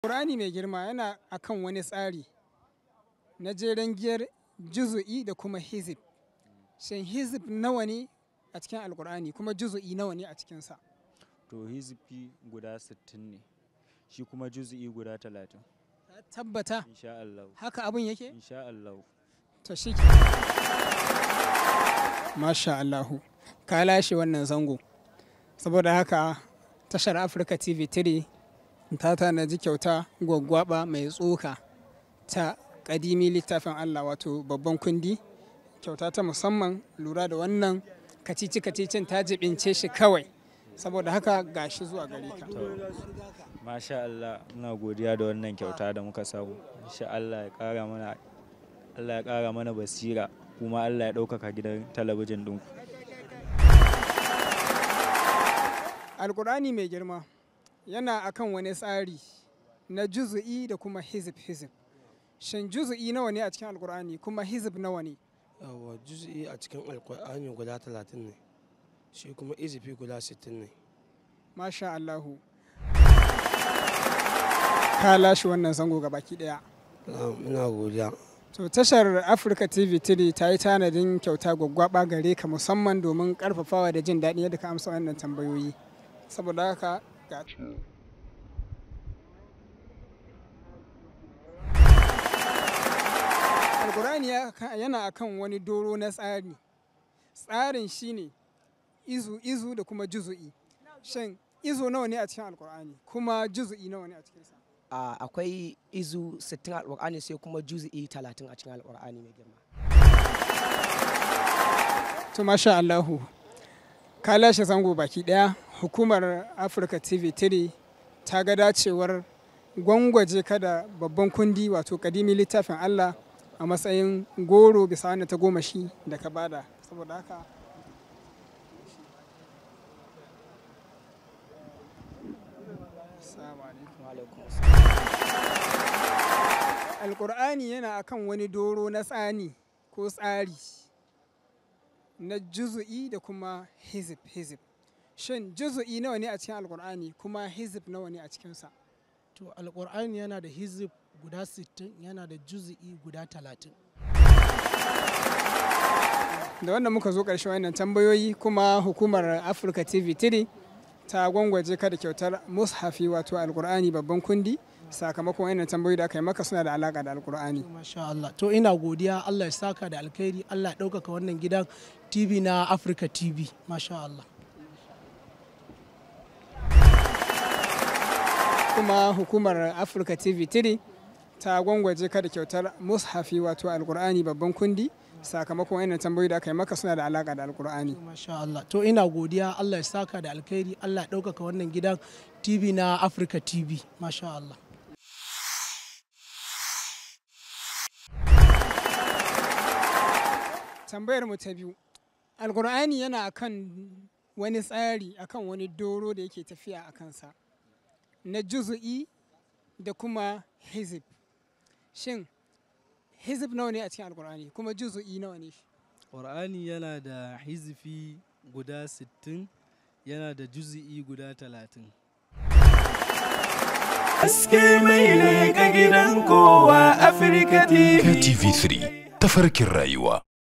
Alkur'ani mai girma yana akan wani tsari na jeren giyar juzu'i da kuma hizib. Shin hizib nawa ne a cikin Alkur'ani kuma juzu'i nawa ne a cikinsa? To hizibi guda 60 ne, shi kuma juzu'i guda 30. Tabbata? Insha Allah. Haka abin yake? Insha Allah. To shi Masha Allahu, ka lashe wannan zango. Saboda haka tashar Afirka TV3 ta tanaji kyauta gwaggwaba mai tsoka ta kadimi littafin Allah wato babban kundi, kyauta ta musamman lura da wannan kacici-kacicin ta jibince shi kawai. Saboda haka gashi zuwa gare ka. Masha Allah, muna godiya da wannan kyauta da muka samu. Insha Allah ya ƙara mana basira, kuma Allah ya ɗaukaka gidan talabijin ɗinku. Alkur'ani mai girma yana akan wani tsari na juzu'i da kuma hizib. Shin juzu'i nawa ne a cikin Alkur'ani kuma hizib nawa ne? Yawa, juzu'i a cikin Alkur'ani guda 30 ne, shi kuma hizibi guda 60 ne. Masha Allahu. Ka lashe wannan zango ga baki daya. Ina godiya. To tashar Afirka TV3 ta yi tanadin kyauta gwaggwaba gare ka musamman domin karfafawa da jin daɗi yadda ka amsa wannan tambayoyi. Saboda haka ga Alkur'ani yana akan wani doro na tsari. Tsarin shine izu da kuma juzu'i. Shin izu nawa ne a cikin Alkur'ani kuma juzu'i nawa ne a cikinsa? Akwai izu 60 Alkur'ani sai kuma juzu'i 30 a cikin Alkur'ani mai girma. To masha Allahu, ka lashe zango baki daya. Hukumar Afirka TV3 ta ga dacewar gwangwaje ka da babban kundi wato kadimi littafin Allah a matsayin goro bisa wanda ta goma shi da ka bada. Saboda haka Alkur'ani yana akan wani doro na tsani ko tsari na juzu'i da kuma hizib. Shin juzu'i nawa ne a cikin Alkur'ani kuma hizib nawa ne a cikinsa? To Alkur'ani yana da hizib guda 60, yana da juzu'i guda 30. Da wannan muka zo ƙarshen wannan tambayoyi, kuma hukumar Afirka TV3 ta gwangwaje ka da kyautar mushafi wato Alkur'ani babban kundi. Sakamakon wannan tambayoyi da aka yi maka suna da alaka da Alkur'ani. Masha Allah. To ina godiya, Allah ya saka da alkhairi, Allah ya ɗaukaka wannan gidan TV na Afirka TV. Masha Allah. Kuma hukumar Afirka TV3 ta gwangwaje ka da kyautar mushafi wato Alkur'ani babban kundi. Sakamakon wannan tambayoyi da aka yi maka suna da alaka da Alkur'ani. Masha Allah. To ina godiya, Allah ya saka da alkhairi, Allah ya ɗaukaka wannan gidan TV na Afirka TV. Masha Allah. Tambayar mu ta biyu, Alkur'ani yana akan wani tsari, akan wani doro da yake tafiya a kansa na juzu'i da kuma hizib. Shin hizib nawa ne a cikin Alkur'ani kuma juzu'i nawa ne? Qur'ani yana da hizifi guda 60, yana da juzu'i guda 30. Haske mai ne ga gidan kowa Afirka TV. TV3 tafarkin rayuwa.